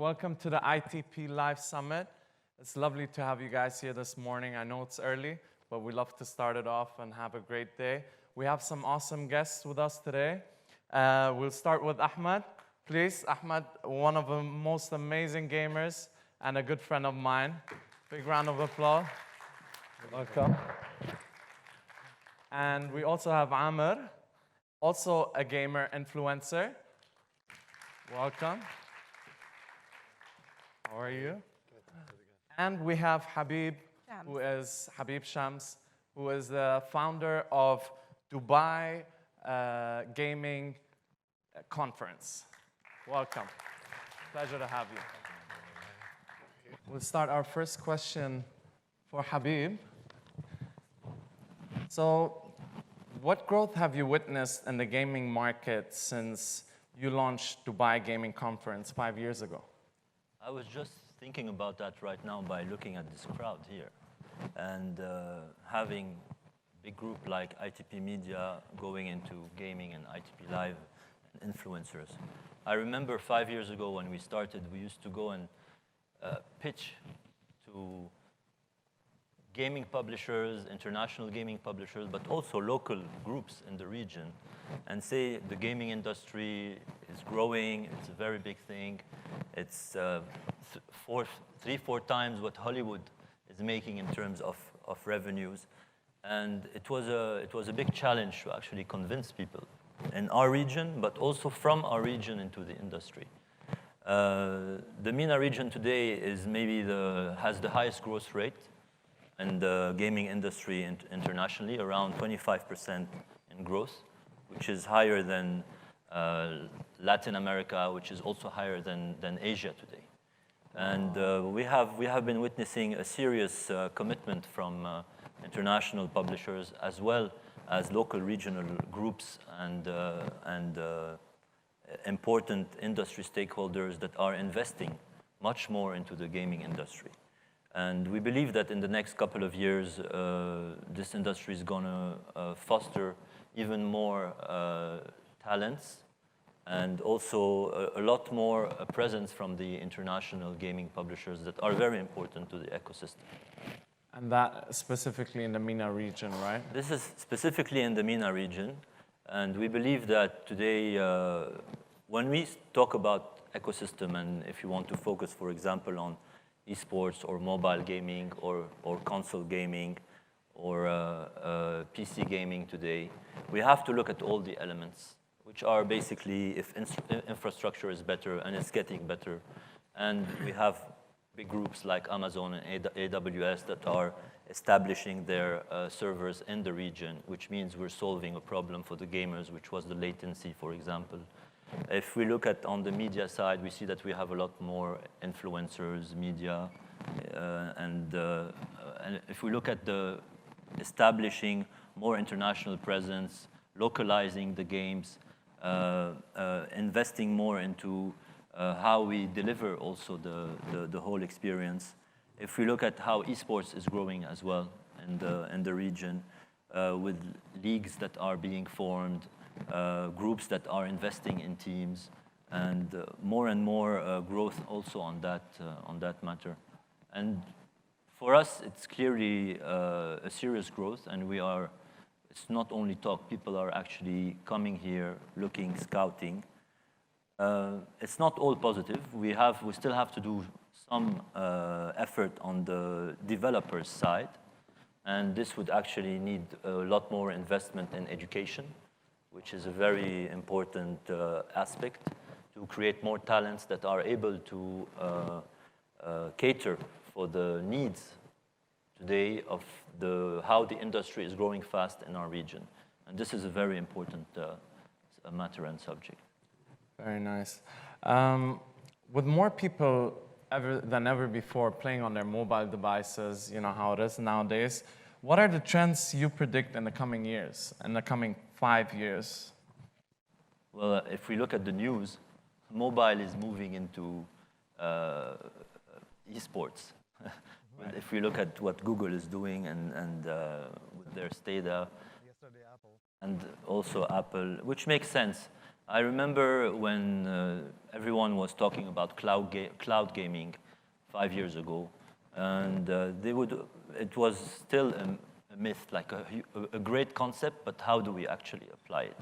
Welcome to the ITP Live Summit. It's lovely to have you guys here this morning. I know it's early, but we love to start it off and have a great day. We have some awesome guests with us today. We'll start with Ahmed. Please, Ahmed, one of the most amazing gamers and a good friend of mine. Big round of applause. Welcome. And we also have Amr, also a gamer influencer. Welcome. How are you? Good. And we have Habib Shams, who is the founder of Dubai Gaming Conference. Welcome. Pleasure to have you. We'll start our first question for Habib. So, what growth have you witnessed in the gaming market since you launched Dubai Gaming Conference 5 years ago? I was just thinking about that right now by looking at this crowd here and having a big group like ITP Media going into gaming and ITP Live and influencers. I remember 5 years ago when we started, we used to go and pitch to gaming publishers, international gaming publishers, but also local groups in the region, and say the gaming industry is growing, it's a very big thing. It's 3-4 times what Hollywood is making in terms of revenues. And it was a big challenge to actually convince people in our region, but also from our region into the industry. The MENA region today is has the highest growth rate in the gaming industry internationally, around 25% in growth, which is higher than Latin America, which is also higher than Asia today. And we have been witnessing a serious commitment from international publishers as well as local regional groups and important industry stakeholders that are investing much more into the gaming industry. And we believe that in the next couple of years, this industry is going to foster even more talents and also a lot more presence from the international gaming publishers that are very important to the ecosystem. And that specifically in the MENA region, right? This is specifically in the MENA region. And we believe that today, when we talk about ecosystem, and if you want to focus, for example, on esports or mobile gaming or console gaming or PC gaming today, we have to look at all the elements, which are basically if infrastructure is better and it's getting better. And we have big groups like Amazon and AWS that are establishing their servers in the region, which means we're solving a problem for the gamers, which was the latency, for example. If we look at on the media side, we see that we have a lot more influencers, media, and if we look at the establishing more international presence, localizing the games, investing more into how we deliver also the whole experience. If we look at how esports is growing as well in the region, with leagues that are being formed, groups that are investing in teams, and more growth also on that matter. And for us, it's clearly a serious growth, and it's not only talk. People are actually coming here, looking, scouting. It's not all positive. We still have to do some effort on the developers' side, and this would actually need a lot more investment in education, which is a very important aspect to create more talents that are able to cater for the needs today of how the industry is growing fast in our region. And this is a very important matter and subject. Very nice. With more people than ever before playing on their mobile devices, you know how it is nowadays, what are the trends you predict in the coming years, in the coming 5 years? Well, if we look at the news, mobile is moving into esports. Right. If we look at what Google is doing and with their Stadia, yesterday Apple, and also Apple, which makes sense. I remember when everyone was talking about cloud gaming 5 years ago, and it was still a myth, like a great concept, but how do we actually apply it?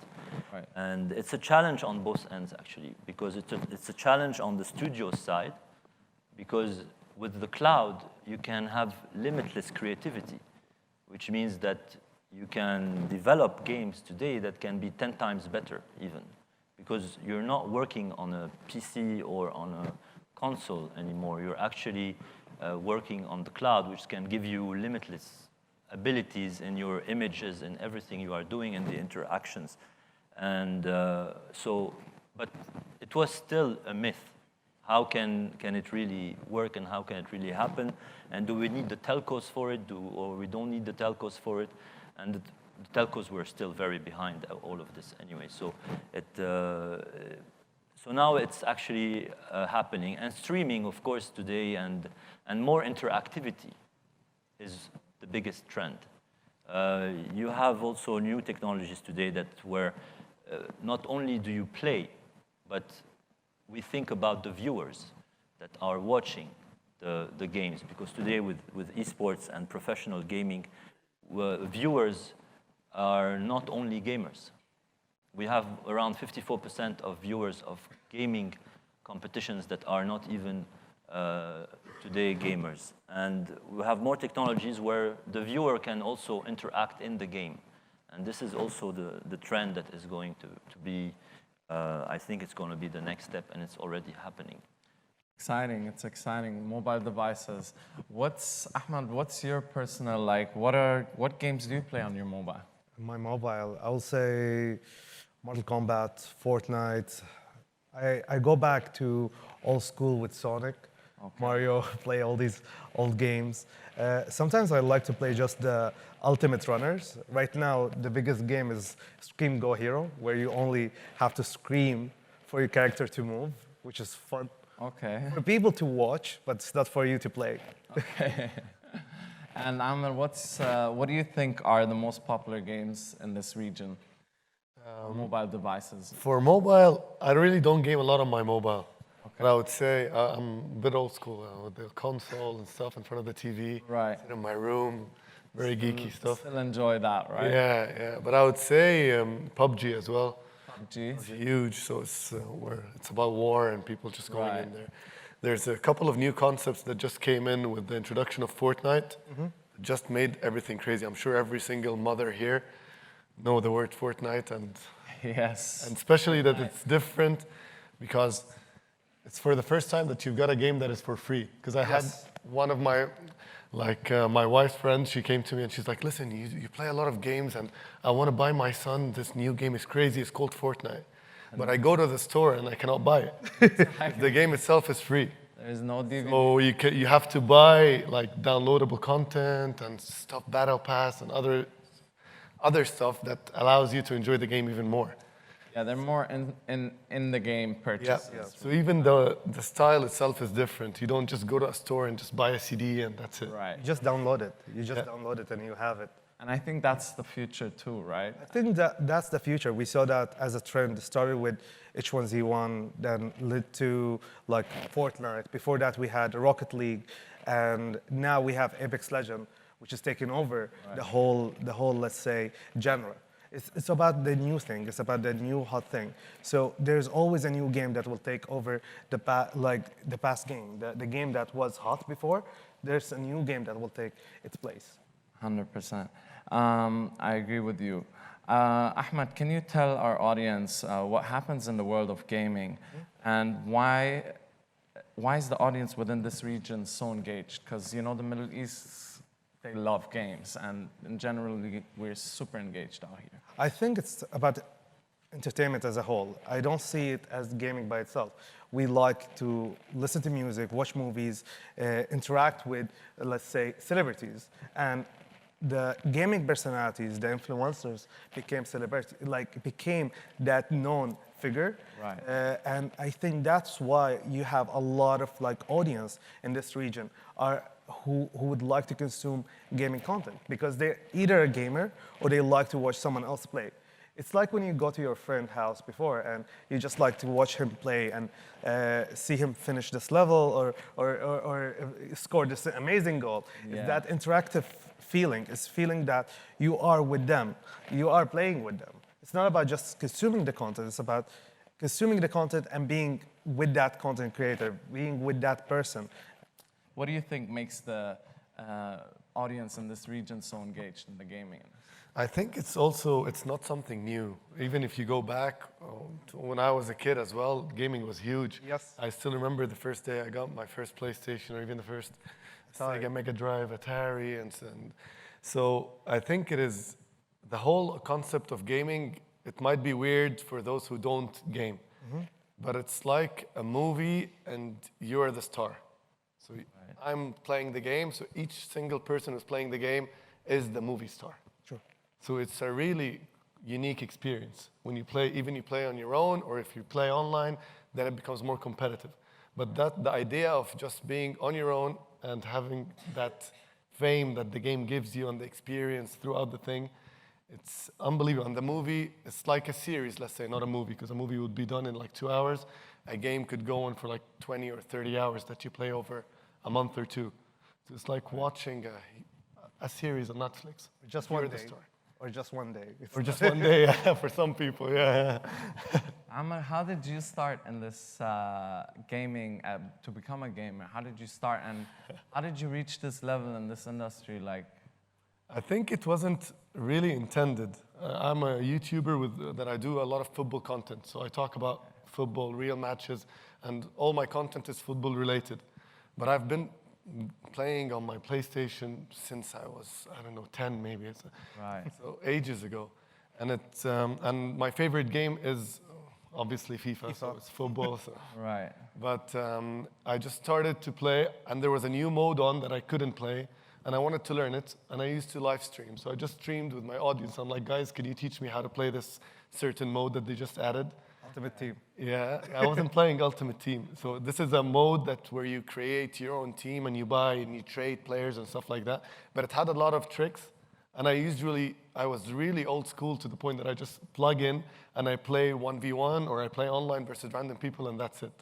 Right. And it's a challenge on both ends, actually, because it's a challenge on the studio side, because with the cloud, you can have limitless creativity, which means that you can develop games today that can be 10 times better, even, because you're not working on a PC or on a console anymore. You're actually working on the cloud, which can give you limitless abilities in your images and everything you are doing and the interactions. And but it was still a myth. How can it really work and how can it really happen? And do we need the telcos for it, or we don't need the telcos for it? And the telcos were still very behind all of this anyway. So so now it's actually happening. And streaming, of course, today and more interactivity is the biggest trend. You have also new technologies today that where not only do you play, but we think about the viewers that are watching the games. Because today with esports and professional gaming, viewers are not only gamers. We have around 54% of viewers of gaming competitions that are not even today gamers. And we have more technologies where the viewer can also interact in the game. And this is also the trend that is going to be, I think it's going to be the next step, and it's already happening. Exciting, it's exciting. Mobile devices. Ahmed, what's your personal, like, what games do you play on your mobile? My mobile, I will say Mortal Kombat, Fortnite. I go back to old school with Sonic, Mario, play all these old games. Sometimes I like to play just the Ultimate Runners. Right now, the biggest game is Scream Go Hero, where you only have to scream for your character to move, which is fun. Okay. For people to watch, but it's not for you to play. Okay. And Amr, what do you think are the most popular games in this region? Mobile devices. For mobile, I really don't game a lot on my mobile. Okay. But I would say I'm a bit old school with the console and stuff in front of the TV. Right. Sit in my room, very geeky stuff. Still enjoy that, right? Yeah. But I would say PUBG as well. PUBG. It's huge, so it's about war and people just going in there. There's a couple of new concepts that just came in with the introduction of Fortnite. It just made everything crazy. I'm sure every single mother here know the word Fortnite, and yes, and especially that it's different because it's for the first time that you've got a game that is for free. Because I had one of my my wife's friends, she came to me and she's like, listen, you play a lot of games and I want to buy my son this new game. It's crazy. It's called Fortnite. But I go to the store and I cannot buy it. The game itself is free. There is no DVD. So you have to buy like downloadable content and stuff, battle pass and other stuff that allows you to enjoy the game even more. Yeah, they're more in the game purchases. Yeah. So even the style itself is different. You don't just go to a store and just buy a CD and that's it. Right. You just download it. You just download it and you have it. And I think that's the future too, right? I think that's the future. We saw that as a trend. It started with H1Z1, then led to like Fortnite. Before that, we had Rocket League, and now we have Apex Legend, which is taking over the whole, let's say, genre. It's about the new thing. It's about the new hot thing. So there's always a new game that will take over the past game, the game that was hot before. There's a new game that will take its place. 100%. I agree with you. Ahmed, can you tell our audience what happens in the world of gaming and why is the audience within this region so engaged? Because, you know, the Middle East, they love games, and in general, we're super engaged out here. I think it's about entertainment as a whole. I don't see it as gaming by itself. We like to listen to music, watch movies, interact with, let's say, celebrities. And the gaming personalities, the influencers, became became that known figure. Right. And I think that's why you have a lot of audience in this region who would like to consume gaming content, because they're either a gamer or they like to watch someone else play. It's like when you go to your friend's house before and you just like to watch him play and see him finish this level or score this amazing goal. Yeah. It's that interactive feeling. It's feeling that you are with them. You are playing with them. It's not about just consuming the content. It's about consuming the content and being with that content creator, being with that person. What do you think makes the audience in this region so engaged in the gaming? I think it's also, it's not something new. Even if you go back to when I was a kid as well, gaming was huge. Yes. I still remember the first day I got my first PlayStation or even the first Atari. Sega Mega Drive, Atari, and so I think it is the whole concept of gaming. It might be weird for those who don't game, but it's like a movie and you're the star. So I'm playing the game, so each single person who's playing the game is the movie star. True. So it's a really unique experience. When you play, even you play on your own, or if you play online, then it becomes more competitive. But the idea of just being on your own and having that fame that the game gives you and the experience throughout the thing, it's unbelievable. And the movie, it's like a series, let's say, not a movie, because a movie would be done in like 2 hours. A game could go on for like 20 or 30 hours that you play over a month or two. So it's like watching a series on Netflix. Just You're one the day. star. Or just one day. Or just one day, yeah, for some people, yeah. Amr, how did you start in this gaming, to become a gamer? How did you start and how did you reach this level in this industry? Like, I think it wasn't really intended. I'm a YouTuber that I do a lot of football content. So I talk about football, real matches, and all my content is football related. But I've been playing on my PlayStation since I was, I don't know, 10 maybe. right. So ages ago. And it's and my favorite game is obviously FIFA. So it's football. So. Right. But I just started to play, and there was a new mode on that I couldn't play, and I wanted to learn it, and I used to live stream. So I just streamed with my audience. I'm like, guys, can you teach me how to play this certain mode that they just added? Ultimate Team. Yeah, I wasn't playing Ultimate Team. So this is a mode where you create your own team and you buy and you trade players and stuff like that. But it had a lot of tricks, and I was really old school to the point that I just plug in and I play 1v1 or I play online versus random people, and that's it.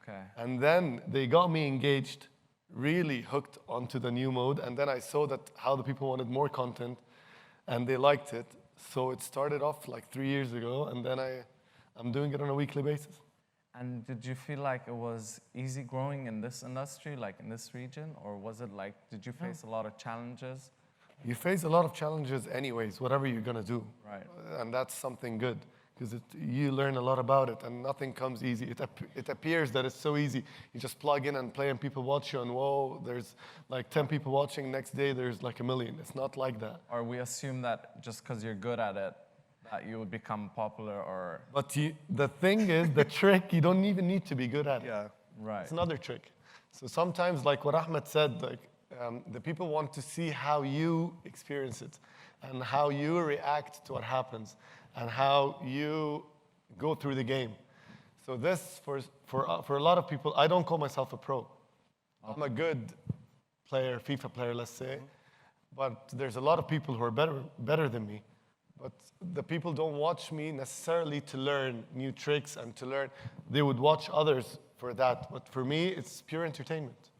Okay. And then they got me engaged, really hooked onto the new mode, and then I saw that how the people wanted more content, and they liked it. So it started off like 3 years ago, and then I'm doing it on a weekly basis. And did you feel like it was easy growing in this industry, like in this region? Or was it like, did you face a lot of challenges? You face a lot of challenges anyways, whatever you're gonna do. Right. And that's something good, because you learn a lot about it, and nothing comes easy. It appears that it's so easy. You just plug in and play, and people watch you, and whoa, there's like 10 people watching. Next day, there's like 1 million. It's not like that. Or we assume that just because you're good at it, that you would become popular or... But the thing is, the trick, you don't even need to be good at it. Yeah. Right. It's another trick. So sometimes, like what Ahmed said, like the people want to see how you experience it and how you react to what happens and how you go through the game. So this, for a lot of people, I don't call myself a pro. I'm a good player, FIFA player, let's say. But there's a lot of people who are better than me. But the people don't watch me necessarily to learn new tricks and to learn. They would watch others for that. But for me, it's pure entertainment.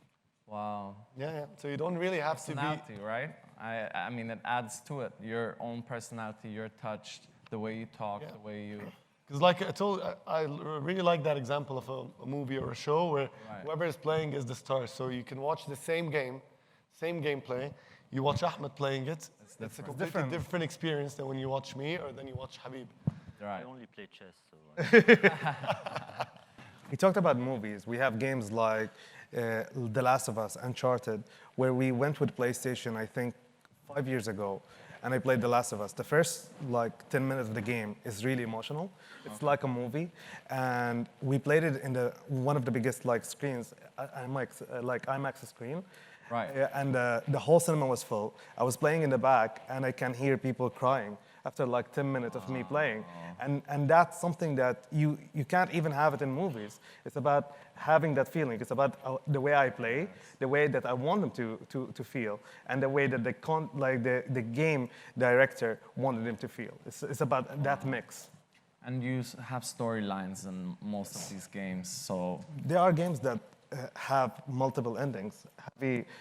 Wow. Yeah. So you don't really have to be. Personality, right? I mean, it adds to it. Your own personality, your touch, the way you talk, Yeah. the way you... Because like I told, I really like that example of a movie or a show where whoever is playing is the star. So you can watch the same game, same gameplay. You watch Ahmed playing it. It's a completely different experience than when you watch me or then you watch Habib. I Right. only play chess, so... We talked about movies. We have games like The Last of Us, Uncharted, where we went with PlayStation, I think, 5 years ago, and I played The Last of Us. The first, like, 10 minutes of the game is really emotional. It's like a movie, and we played it in one of the biggest, like, screens, IMAX screen. Right. And the whole cinema was full. I was playing in the back, and I can hear people crying. after like 10 minutes of me playing. And that's something that you can't even have it in movies. It's about having that feeling. It's about the way I play, the way that I want them to feel, and the way that the game director wanted them to feel. It's about that mix. And you have storylines in most of these games, so There are games that have multiple endings.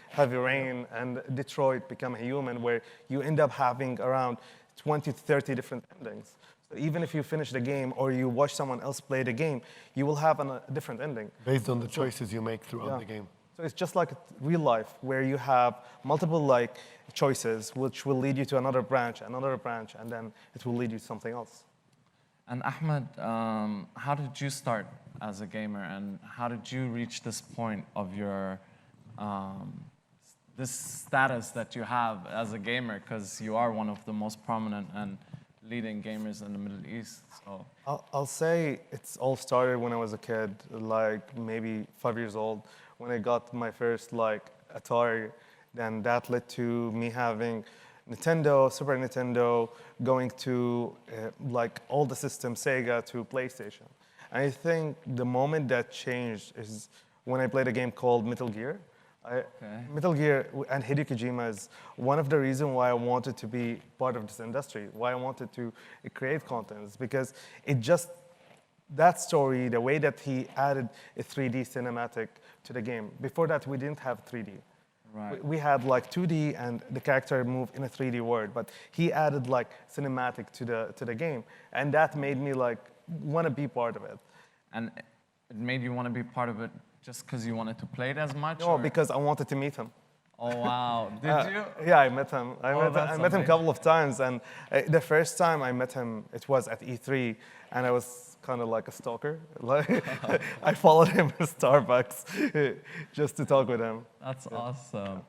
Heavy Rain and Detroit Become Human, where you end up having around 20 to 30 different endings. So even if you finish the game or you watch someone else play the game, you will have a different ending. Based on the choices you make throughout the game. So it's just like real life, where you have multiple like choices, which will lead you to another branch, and then it will lead you to something else. And Ahmed, how did you start as a gamer, and how did you reach this point of your this status that you have as a gamer? Because you are one of the most prominent and leading gamers in the Middle East. So I'll say it's all started when I was a kid, like maybe 5 years old, when I got my first like Atari. Then that led to me having Nintendo, Super Nintendo, going to like all the systems, Sega to PlayStation. I think the moment that changed is when I played a game called Metal Gear. Metal Gear and Hideo Kojima is one of the reasons why I wanted to be part of this industry, why I wanted to create content, is because it just, that story, the way that he added a 3D cinematic to the game. Before that, we didn't have 3D. Right. We had like 2D and the character moved in a 3D world, but he added like cinematic to the game, and that made me like want to be part of it. And it made you want to be part of it just because you wanted to play it as much? No, or? because I wanted to meet him. Oh, wow. Did you? Yeah, I met him. I met him a amazing. couple of times, and the first time I met him, it was at E3, and I was kind of like a stalker. Like, I followed him to Starbucks just to talk with him. That's awesome.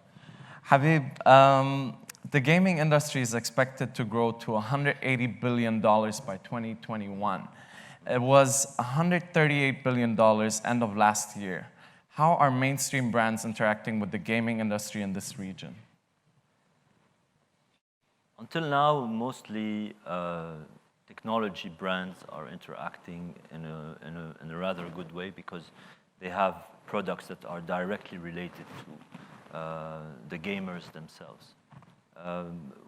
Habib, the gaming industry is expected to grow to $180 billion by 2021. It was $138 billion end of last year. How are mainstream brands interacting with the gaming industry in this region? Until now, mostly technology brands are interacting in a rather good way because they have products that are directly related to the gamers themselves.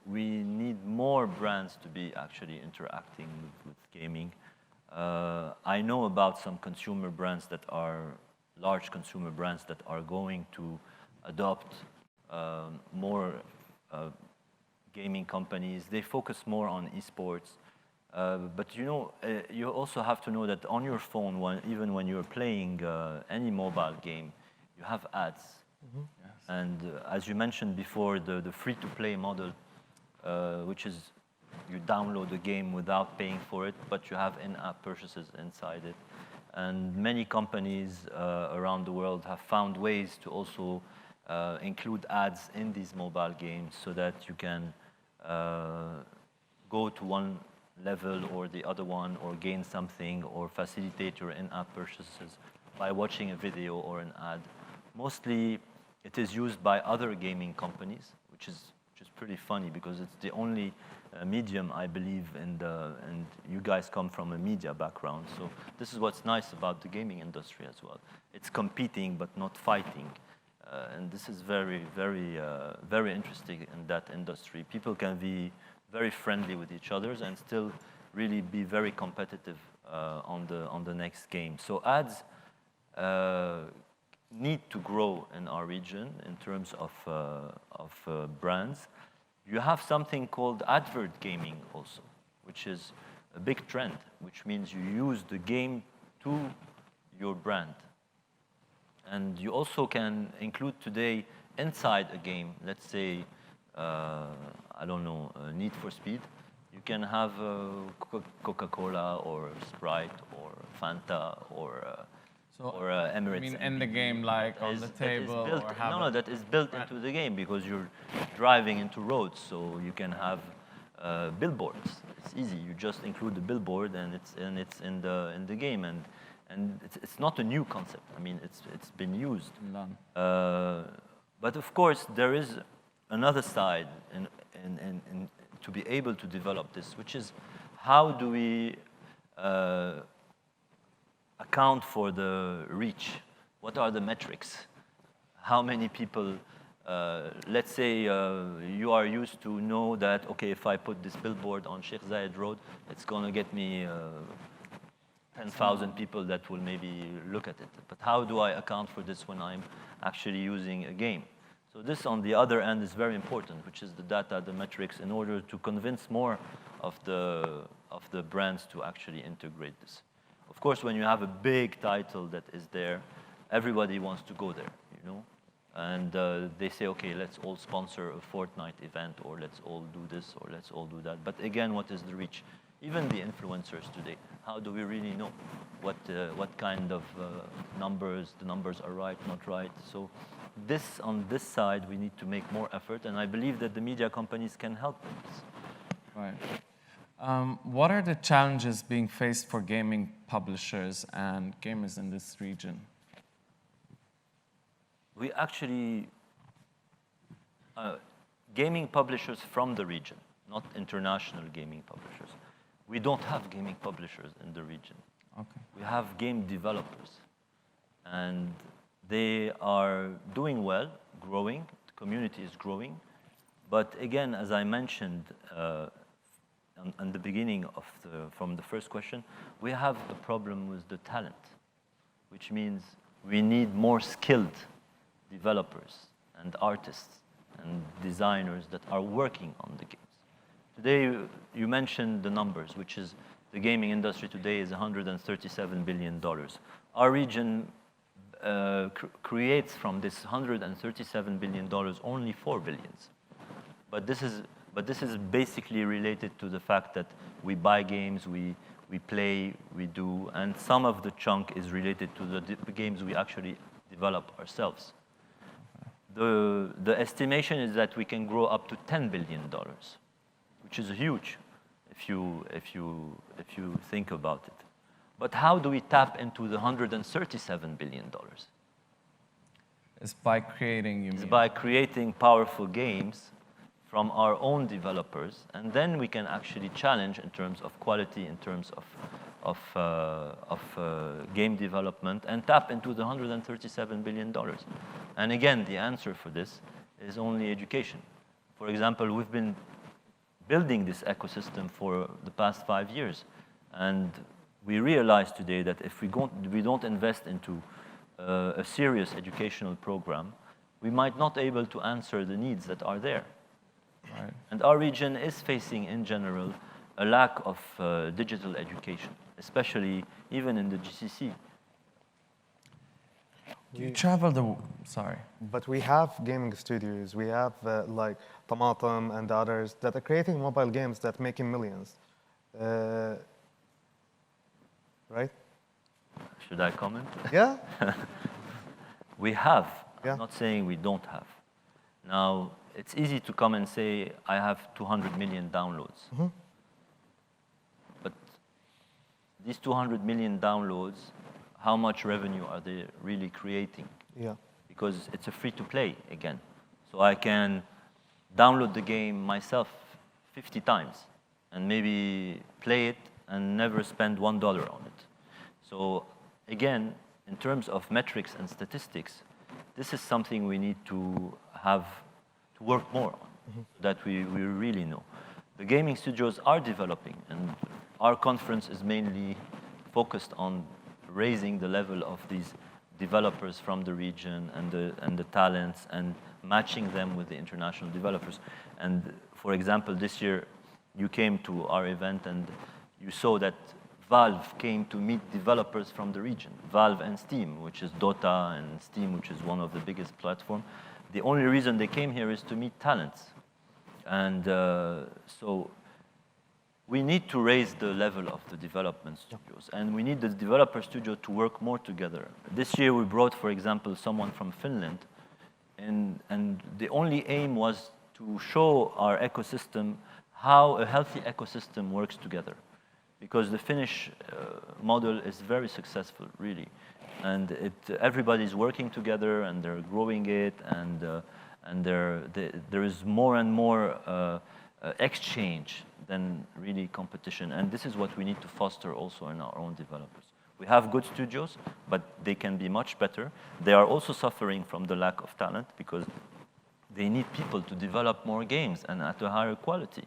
We need more brands to be actually interacting with gaming. I know about some consumer brands that are large consumer brands that are going to adopt more gaming companies. They focus more on esports. But you know, you also have to know that on your phone, even when you're playing any mobile game, you have ads. Mm-hmm. Yes. And as you mentioned before, the free-to-play model, which is you download the game without paying for it, but you have in-app purchases inside it. And many companies around the world have found ways to also include ads in these mobile games so that you can go to one level or the other one, or gain something, or facilitate your in-app purchases by watching a video or an ad. Mostly, it is used by other gaming companies, which is pretty funny because it's the only medium, I believe, and you guys come from a media background, so this is what's nice about the gaming industry as well. It's competing but not fighting, and this is very, very, very interesting in that industry. People can be very friendly with each other and still really be very competitive on the next game. So ads need to grow in our region in terms of brands. You have something called advert gaming also, which is a big trend, which means you use the game to your brand. And you also can include today inside a game, let's say, I don't know, Need for Speed. You can have Coca-Cola or Sprite or Fanta or Emirates. I mean, in the game, like on the table, built, or have no, that is built into the game because you're driving into roads, so you can have billboards. It's easy. You just include the billboard, and it's in the game, and it's not a new concept. I mean, it's been used. But of course, there is another side to be able to develop this, which is how do we account for the reach? What are the metrics? How many people, let's say you are used to know that, okay, if I put this billboard on Sheikh Zayed Road, it's going to get me 10,000 people that will maybe look at it. But how do I account for this when I'm actually using a game? So this, on the other end, is very important, which is the data, the metrics, in order to convince more of the brands to actually integrate this. Of course, when you have a big title that is there, everybody wants to go there, you know? And they say, okay, let's all sponsor a Fortnite event, or let's all do this, or let's all do that. But again, what is the reach? Even the influencers today, how do we really know what kind of numbers, the numbers are right, not right? So this, on this side, we need to make more effort, and I believe that the media companies can help with this. Right. What are the challenges being faced for gaming publishers and gamers in this region? We actually, gaming publishers from the region, not international gaming publishers. We don't have gaming publishers in the region. Okay. We have game developers. And they are doing well, growing, the community is growing. But again, as I mentioned in the beginning of from the first question, we have a problem with the talent, which means we need more skilled developers and artists and designers that are working on the games. Today, you mentioned the numbers, which is the gaming industry today is $137 billion. Our region creates from this $137 billion only $4 billion. But this is basically related to the fact that we buy games, we play, we do, and some of the chunk is related to the games we actually develop ourselves. The estimation is that we can grow up to $10 billion, which is huge if you think about it. But how do we tap into the $137 billion? It's by creating, you mean? It's by creating powerful games from our own developers, and then we can actually challenge in terms of quality, in terms of game development, and tap into the $137 billion. And again, the answer for this is only education. For example, we've been building this ecosystem for the past 5 years, and we realize today that if we don't invest into a serious educational program, we might not be able to answer the needs that are there. Right. And our region is facing, in general, a lack of digital education, especially even in the GCC. You travel the, sorry. But we have gaming studios. We have like Tamatam and others that are creating mobile games that making millions. Right? Should I comment? Yeah? We have. Yeah. I'm not saying we don't have. Now, it's easy to come and say, I have 200 million downloads. Mm-hmm. But these 200 million downloads, how much revenue are they really creating? Yeah. Because it's a free-to-play, again. So I can download the game myself 50 times and maybe play it and never spend $1 on it. So again, in terms of metrics and statistics, this is something we need to have to work more on, so that we really know. The gaming studios are developing, and our conference is mainly focused on raising the level of these developers from the region and the talents and matching them with the international developers. And for example, this year you came to our event and you saw that Valve came to meet developers from the region. Valve and Steam, which is Dota, and Steam, which is one of the biggest platforms. The only reason they came here is to meet talents. And so we need to raise the level of the development studios. And we need the developer studio to work more together. This year we brought, for example, someone from Finland. And the only aim was to show our ecosystem how a healthy ecosystem works together. Because the Finnish model is very successful, really. And everybody's working together, and they're growing it, and there is more and more exchange than really competition. And this is what we need to foster also in our own developers. We have good studios, but they can be much better. They are also suffering from the lack of talent because they need people to develop more games and at a higher quality.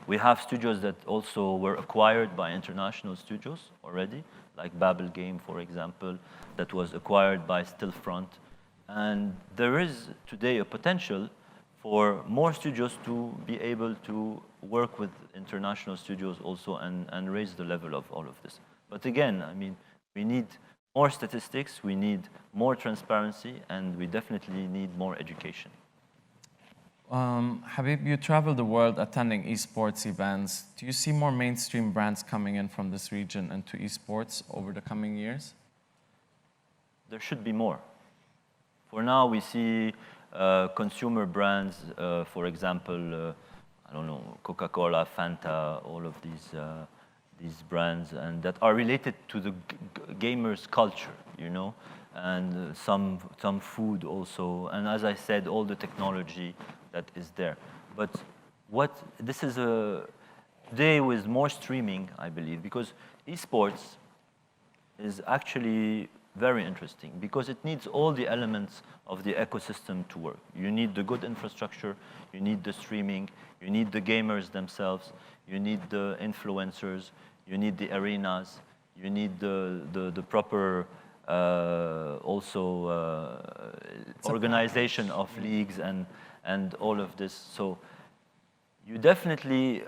We have studios that also were acquired by international studios already, like Babel Game, for example, that was acquired by Stillfront. And there is today a potential for more studios to be able to work with international studios also and raise the level of all of this. But again, I mean, we need more statistics, we need more transparency, and we definitely need more education. Habib, you travel the world attending esports events. Do you see more mainstream brands coming in from this region into esports over the coming years? There should be more. For now, we see consumer brands, for example, I don't know, Coca-Cola, Fanta, all of these brands, and that are related to the gamers' culture, you know, and some food also, and as I said, all the technology that is there. But this is today with more streaming, I believe, because esports is actually very interesting because it needs all the elements of the ecosystem to work. You need the good infrastructure, you need the streaming, you need the gamers themselves, you need the influencers, you need the arenas, you need the proper organization of leagues and all of this. So you definitely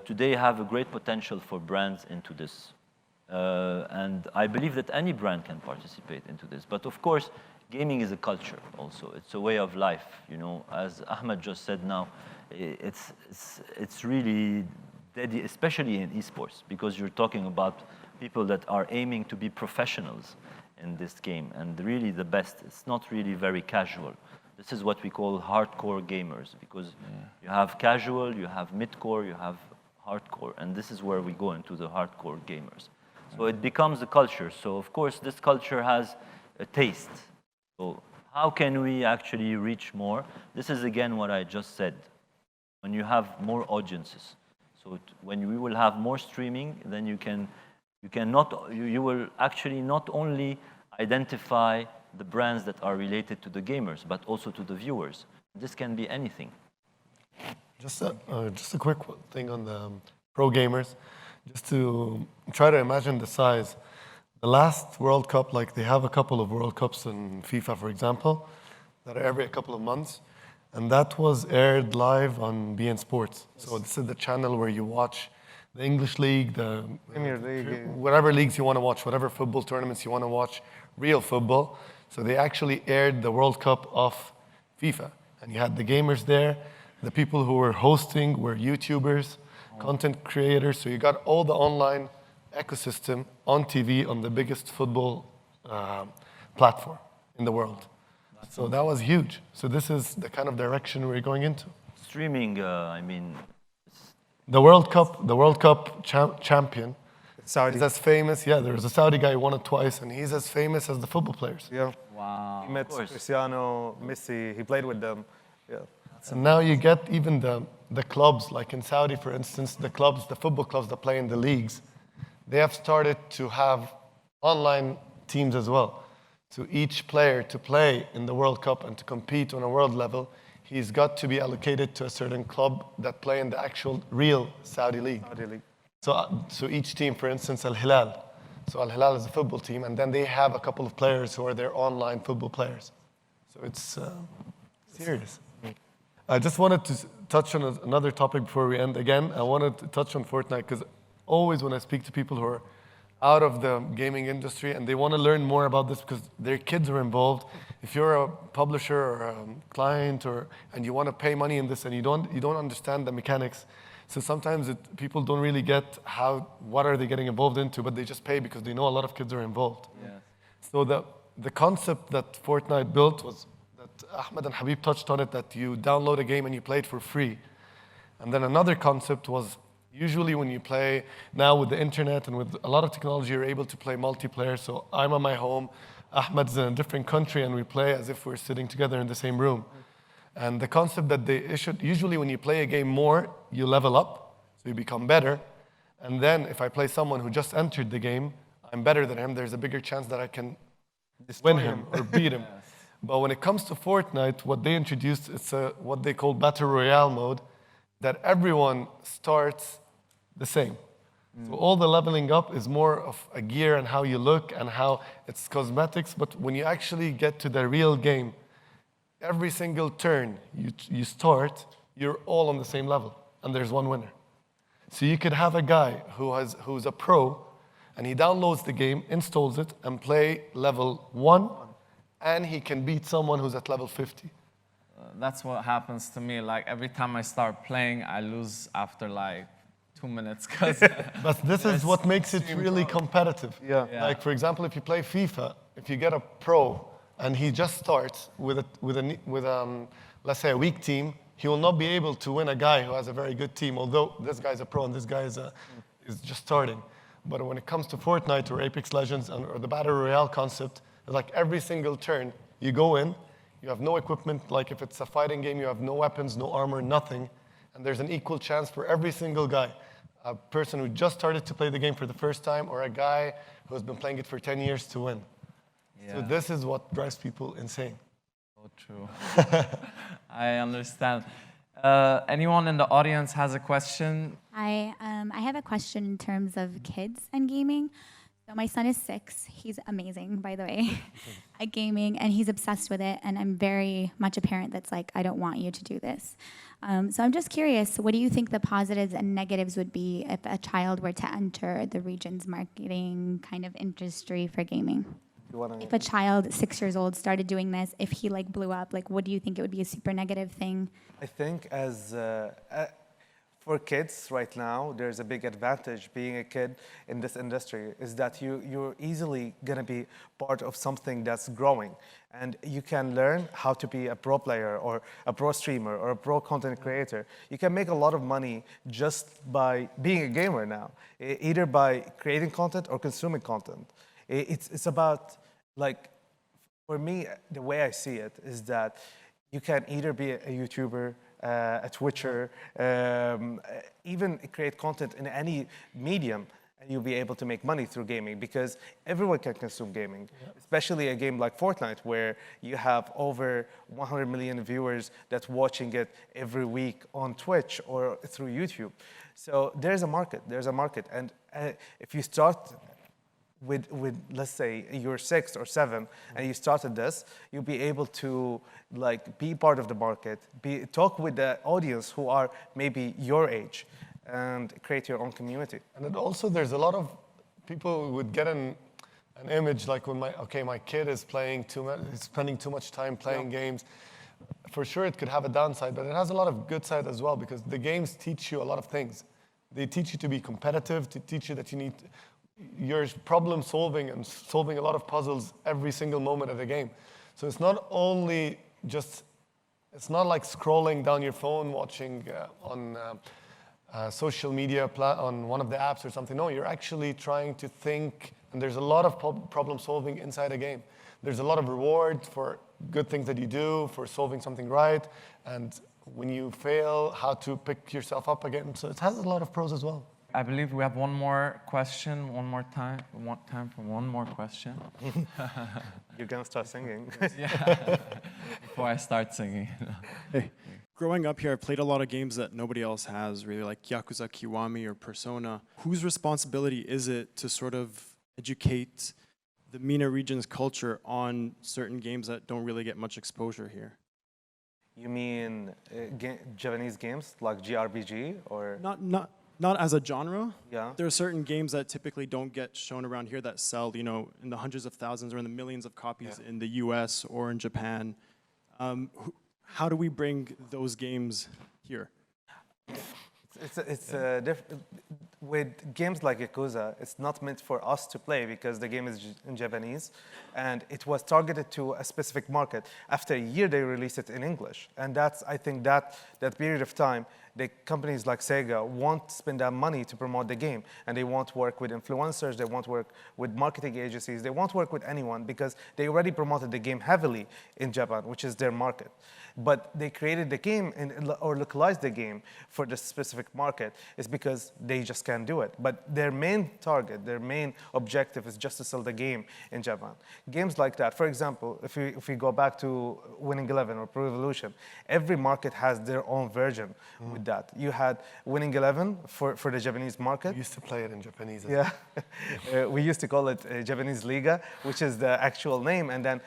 today have a great potential for brands into this. And I believe that any brand can participate into this. But of course, gaming is a culture also. It's a way of life, you know. As Ahmed just said now, it's really, especially in esports, because you're talking about people that are aiming to be professionals in this game and really the best. It's not really very casual. This is what we call hardcore gamers, because you have casual, you have mid-core, you have hardcore, and this is where we go into the hardcore gamers. So it becomes a culture. So of course, this culture has a taste. So how can we actually reach more? This is again what I just said. When you have more audiences, so when we will have more streaming, then you will actually not only identify the brands that are related to the gamers, but also to the viewers. This can be anything. Just a quick thing on the pro gamers, just to try to imagine the size. The last World Cup, like they have a couple of World Cups in FIFA, for example, that are every couple of months, and that was aired live on beIN Sports. So this is the channel where you watch the English League, the Premier League, whatever leagues you want to watch, whatever football tournaments you want to watch, real football. So they actually aired the World Cup of FIFA. And you had the gamers there. The people who were hosting were YouTubers, content creators. So you got all the online ecosystem on TV on the biggest football platform in the world. So that was huge. So this is the kind of direction we're going into. Streaming, I mean, the World Cup champion Saudi. is as famous. Yeah, there was a Saudi guy who won it twice, and he's as famous as the football players. Yeah. Wow. He met Cristiano, Messi. He played with them. Yeah. And now you get even the clubs, like in Saudi, for instance, the football clubs that play in the leagues, they have started to have online teams as well. So each player to play in the World Cup and to compete on a world level, he's got to be allocated to a certain club that play in the actual real Saudi league. So each team, for instance, Al-Hilal. So Al-Hilal is a football team, and then they have a couple of players who are their online football players. So it's serious. I just wanted to touch on another topic before we end. Again, I wanted to touch on Fortnite, because always when I speak to people who are out of the gaming industry and they want to learn more about this because their kids are involved. If you're a publisher or a client and you want to pay money in this and you don't understand the mechanics, so sometimes people don't really get what are they getting involved into, but they just pay because they know a lot of kids are involved. Yeah. So the concept that Fortnite built was that Ahmed and Habib touched on it, that you download a game and you play it for free. And then another concept was, usually when you play now with the internet and with a lot of technology, you're able to play multiplayer. So I'm at my home, Ahmed's in a different country, and we play as if we're sitting together in the same room. And the concept that they issued, usually when you play a game more, you level up, so you become better. And then if I play someone who just entered the game, I'm better than him, there's a bigger chance that I can win him or beat him. But when it comes to Fortnite, what they introduced, it's what they call Battle Royale mode, that everyone starts the same. So all the leveling up is more of a gear and how you look and how it's cosmetics. But when you actually get to the real game, every single turn you start, you're all on the same level, and there's one winner. So you could have a guy who's a pro, and he downloads the game, installs it, and play level 1, and he can beat someone who's at level 50. That's what happens to me. Like every time I start playing, I lose after like 2 minutes. But this is what makes it really competitive. Yeah. Like, for example, if you play FIFA, if you get a pro and he just starts with let's say a weak team, he will not be able to win a guy who has a very good team, although this guy's a pro and this guy is just starting. But when it comes to Fortnite or Apex Legends or the Battle Royale concept, it's like every single turn you go in, you have no equipment. Like if it's a fighting game, you have no weapons, no armor, nothing. And there's an equal chance for every single guy. A person who just started to play the game for the first time or a guy who has been playing it for 10 years to win. Yeah. So this is what drives people insane. So true. I understand. Anyone in the audience has a question? I have a question in terms of kids and gaming. So my son is 6. He's amazing, by the way, at gaming, and he's obsessed with it. And I'm very much a parent that's like, I don't want you to do this. So I'm just curious, what do you think the positives and negatives would be if a child were to enter the region's marketing kind of industry for gaming? If a child, 6 years old, started doing this, if he like blew up, like what do you think it would be a super negative thing? I think as for kids right now, there's a big advantage being a kid in this industry is that you're easily gonna be part of something that's growing, and you can learn how to be a pro player or a pro streamer or a pro content creator. You can make a lot of money just by being a gamer now, either by creating content or consuming content. It's about, like, for me, the way I see it is that you can either be a YouTuber, a Twitcher, even create content in any medium, and you'll be able to make money through gaming because everyone can consume gaming, especially a game like Fortnite where you have over 100 million viewers that's watching it every week on Twitch or through YouTube. So there's a market, and if you start with let's say you're 6 or 7 and you started this, you'll be able to like be part of the market, talk with the audience who are maybe your age, and create your own community. And it also, there's a lot of people who would get an image like when my kid is playing is spending too much time playing games. For sure, it could have a downside, but it has a lot of good side as well because the games teach you a lot of things. They teach you to be competitive, to teach you that you're problem solving and solving a lot of puzzles every single moment of the game. So it's not only it's not like scrolling down your phone, watching on social media on one of the apps or something. No, you're actually trying to think, and there's a lot of problem solving inside a game. There's a lot of reward for good things that you do, for solving something right, and when you fail, how to pick yourself up again. So it has a lot of pros as well. I believe we have one more question, time for one more question. You're gonna start singing. Yeah, before I start singing. Hey, growing up here, I've played a lot of games that nobody else has, really, like Yakuza Kiwami or Persona. Whose responsibility is it to sort of educate the MENA region's culture on certain games that don't really get much exposure here? You mean Japanese games like JRPG or? Not as a genre. Yeah. There are certain games that typically don't get shown around here that sell, in the hundreds of thousands or in the millions of copies in the US or in Japan. How do we bring those games here? with games like Yakuza, it's not meant for us to play because the game is in Japanese, and it was targeted to a specific market. After a year, they released it in English, and I think that period of time, the companies like Sega won't spend that money to promote the game, and they won't work with influencers, they won't work with marketing agencies, they won't work with anyone because they already promoted the game heavily in Japan, which is their market. But they created the game or localized the game for the specific market is because they just can't do it. But their main target, their main objective is just to sell the game in Japan. Games like that, for example, if we go back to Winning Eleven or Pro Evolution, every market has their own version with that. You had Winning Eleven for the Japanese market. We used to play it in Japanese. Yeah, we used to call it Japanese Liga, which is the actual name. And then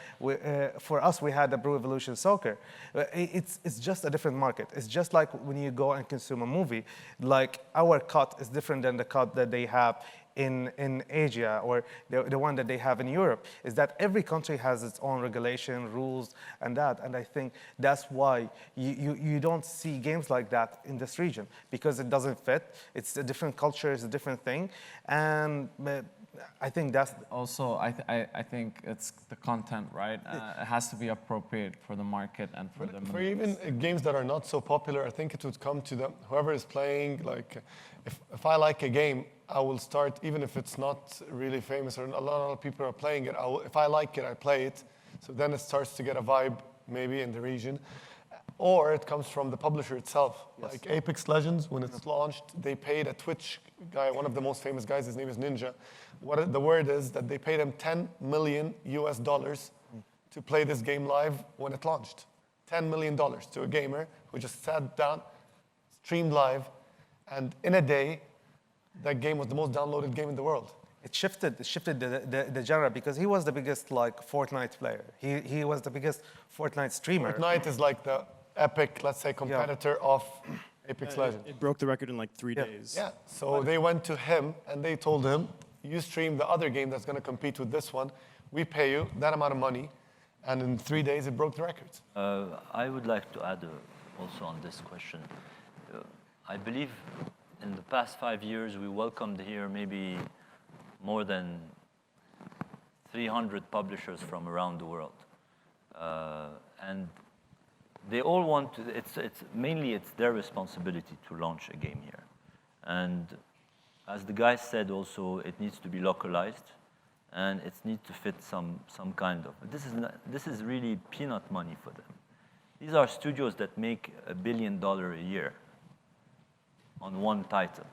for us, we had the Pro Evolution Soccer. It's just a different market. It's just like when you go and consume a movie, like our cut is different than the cut that they have in Asia or the one that they have in Europe, is that every country has its own regulation, rules, and that. And I think that's why you don't see games like that in this region, because it doesn't fit. It's a different culture, it's a different thing. And I think that's... Also, I think it's the content, right? It has to be appropriate for the market and for the... For even games that are not so popular, I think it would come to whoever is playing, like, if I like a game, I will start, even if it's not really famous or a lot of people are playing it, if I like it, I play it. So then it starts to get a vibe maybe in the region. Or it comes from the publisher itself. Yes. Like Apex Legends, when it's launched, they paid a Twitch guy, one of the most famous guys, his name is Ninja. The word is that they paid him $10 million to play this game live when it launched. $10 million to a gamer who just sat down, streamed live, and in a day, that game was the most downloaded game in the world. It shifted the genre because he was the biggest Fortnite player. He was the biggest Fortnite streamer. Fortnite is like the epic, let's say, competitor of Apex Legends. It broke the record in like 3 days. Yeah, so they went to him and they told him, you stream the other game that's going to compete with this one, we pay you that amount of money, and in 3 days it broke the records. I would like to add also on this question. I believe in the past 5 years we welcomed here maybe more than 300 publishers from around the world. And they all want to, mainly it's their responsibility to launch a game here. And as the guy said also, it needs to be localized and it needs to fit some kind of, this is really peanut money for them. These are studios that make $1 billion a year on one title.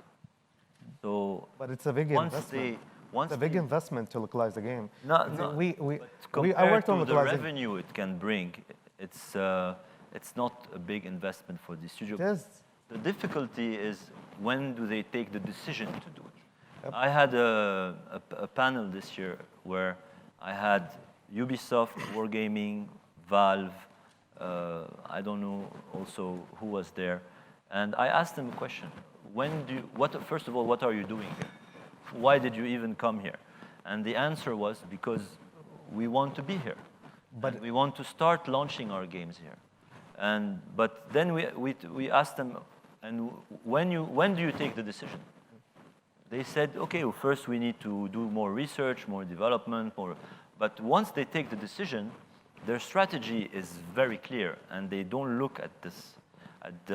So but it's a big investment. It's a big investment to localize the game. I worked on the revenue it can bring. It's not a big investment for the studio. The difficulty is when do they take the decision to do it? Yep. I had a panel this year where I had Ubisoft, Wargaming, Valve, I don't know also who was there, and I asked them a question. First of all, what are you doing here? Why did you even come here? And the answer was because we want to be here. But we want to start launching our games here. But then we asked them, and when do you take the decision? They said, okay, well, first we need to do more research, more development, but once they take the decision, their strategy is very clear, and they don't look at this, at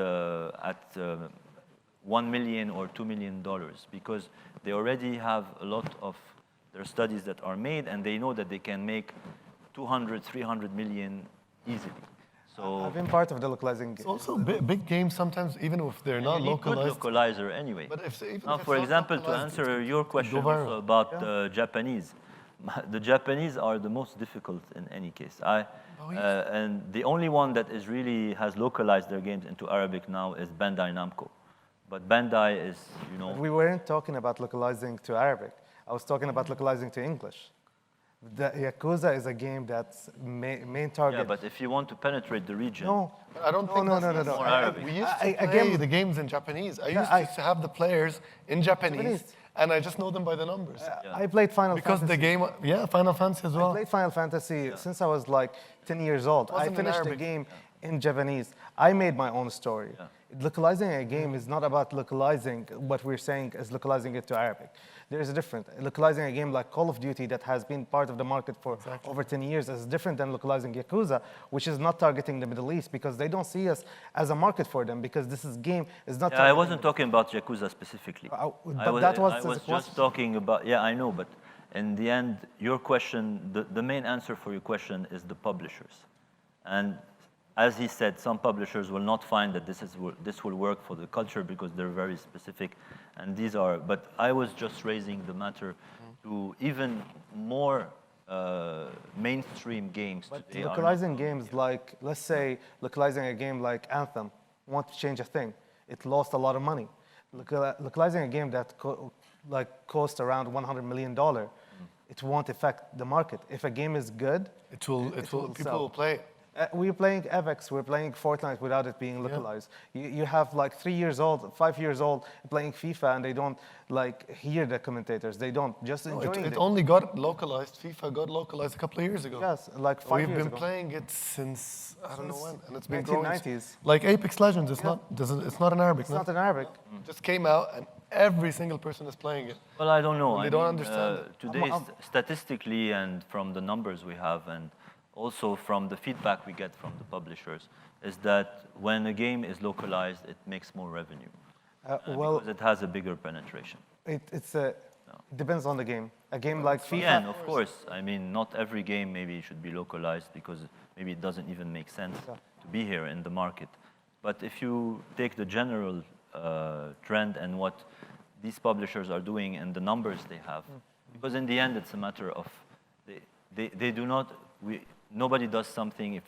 $1 million or $2 million, because they already have a lot of their studies that are made, and they know that they can make 200, 300 million easily. So I've been part of the localizing. It's also big games sometimes, even if they're not localized. Good localizer anyway. But now, for example, to answer your question also about the Japanese, the Japanese are the most difficult in any case. And the only one that has localized their games into Arabic now is Bandai Namco. But Bandai is, We weren't talking about localizing to Arabic. I was talking about localizing to English. The Yakuza is a game that's main target. Yeah, but if you want to penetrate the region... No. I don't think more Arabic. We used to play the games in Japanese. I used to have the players in Japanese, and I just know them by the numbers. I played Final Fantasy. Because the game, Final Fantasy as well. I played Final Fantasy since I was like 10 years old. I finished the game in Japanese. I made my own story. Localizing a game is not about localizing what we're saying is localizing it to Arabic. There is a difference. Localizing a game like Call of Duty that has been part of the market for over 10 years is different than localizing Yakuza, which is not targeting the Middle East because they don't see us as a market for them because this is game is not. I wasn't talking about Yakuza specifically. But that was I the was question. just talking about, yeah, I know, but in the end, your question, the main answer for your question is the publishers. And as he said, some publishers will not find that this will work for the culture because they're very specific. And these are, but I was just raising the matter to even more mainstream games But today. localizing games like, let's say, localizing a game like Anthem, want to change a thing. It lost a lot of money. Localizing a game that cost around $100 million, it won't affect the market. If a game is good, People sell. will play. We're playing Apex, we're playing Fortnite without it being localized. You have like 3 years old, 5 years old playing FIFA and they don't like hear the commentators. They don't, just enjoying It only got localized. FIFA got localized a couple of years ago. Yes, like 5 years ago. We've been playing it since I don't know when, and it's been 1990s. growing. Like Apex Legends, it's not in Arabic. It's not in Arabic. Just came out, and every single person is playing it. Well, I don't know. They don't understand it. Today, statistically and from the numbers we have and also from the feedback we get from the publishers, is that when a game is localized, it makes more revenue. Because it has a bigger penetration. It depends on the game. A game like FIFA. Yeah, and of course. I mean, not every game maybe should be localized because maybe it doesn't even make sense to be here in the market. But if you take the general trend and what these publishers are doing and the numbers they have, because in the end it's a matter of they do not. Nobody does something if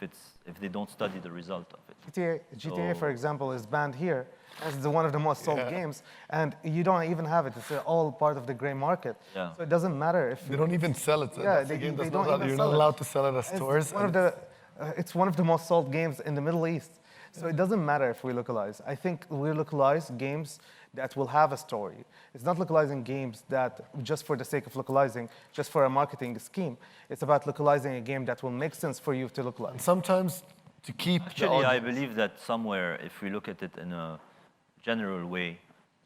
they don't study the result of it. GTA, for example, is banned here. It's one of the most sold games, and you don't even have it. It's all part of the gray market. Yeah. So it doesn't matter if They don't even sell it. Yeah, You're don't even not sell it. allowed to sell it at stores. It's one of the most sold games in the Middle East. So it doesn't matter if we localize. I think we localize games that will have a story. It's not localizing games that just for the sake of localizing, just for a marketing scheme. It's about localizing a game that will make sense for you to localize. And sometimes to keep the Actually, I audience. believe that somewhere, if we look at it in a general way,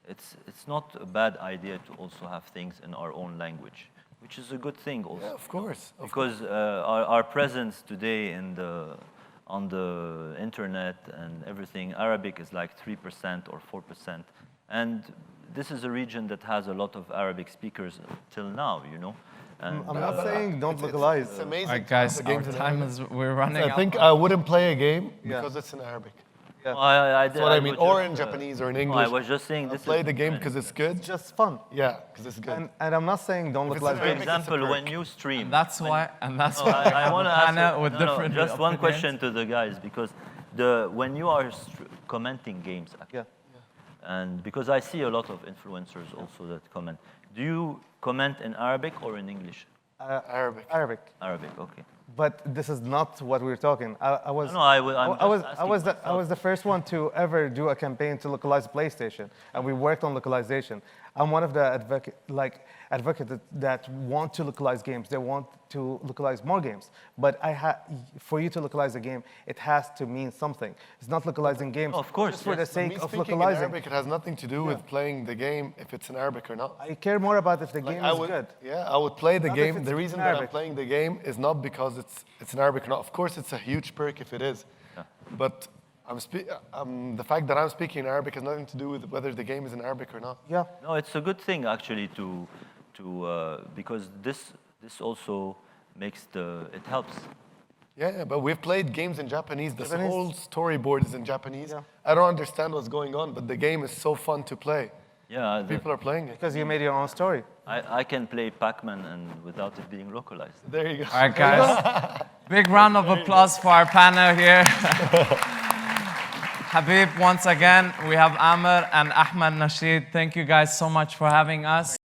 it's not a bad idea to also have things in our own language, which is a good thing also. Yeah, of course. Because our presence today on the internet and everything, Arabic is like 3% or 4%. And this is a region that has a lot of Arabic speakers till now, you know. And, I'm not saying don't localize. It's amazing. All right, guys, the our games in time Arabic. is, we're running out. I think I wouldn't play a game Yeah. because it's in Arabic. That's That's what I mean. Or in Japanese or in English. I was just saying I'll this play is the game different. because it's good. It's just fun. Yeah, because it's good. And I'm not saying don't If it's localize For Arabic, games. it's a example, perk. when you stream, That's why I I'm want to kinda ask with different just one opinions. question to the guys because when you are commenting games, Yeah. and because I see a lot of influencers also that comment, do you comment in Arabic or in English? Arabic. Arabic. Arabic, okay. But this is not what we're talking. I was. No, I'm just asking I was the first one to ever do a campaign to localize PlayStation, and we worked on localization. I'm one of the advocates that want to localize games. They want to localize more games. But for you to localize a game, it has to mean something. It's not localizing games Of course, just for the yes. sake Me of speaking in localizing. Arabic, it has nothing to do with playing the game if it's in Arabic or not. I care more about if the game I is would, good. Yeah, I would play the Not if game. it's The in reason that I'm Arabic. playing the game is not because it's in Arabic or not. Of course, it's a huge perk if it is. But the fact that I'm speaking in Arabic has nothing to do with whether the game is in Arabic or not. Yeah. No, it's a good thing actually because this also makes it helps. Yeah, but we've played games in Japanese. The Japanese. whole storyboard is in Japanese. Yeah. I don't understand what's going on, but the game is so fun to play. Yeah, People are playing it. Because you made your own story. I can play Pac-Man and without it being localized. There you go. All right, guys. Big round of applause for our panel here. Habib, once again, we have Amr and Al-Nasheet. Thank you guys so much for having us.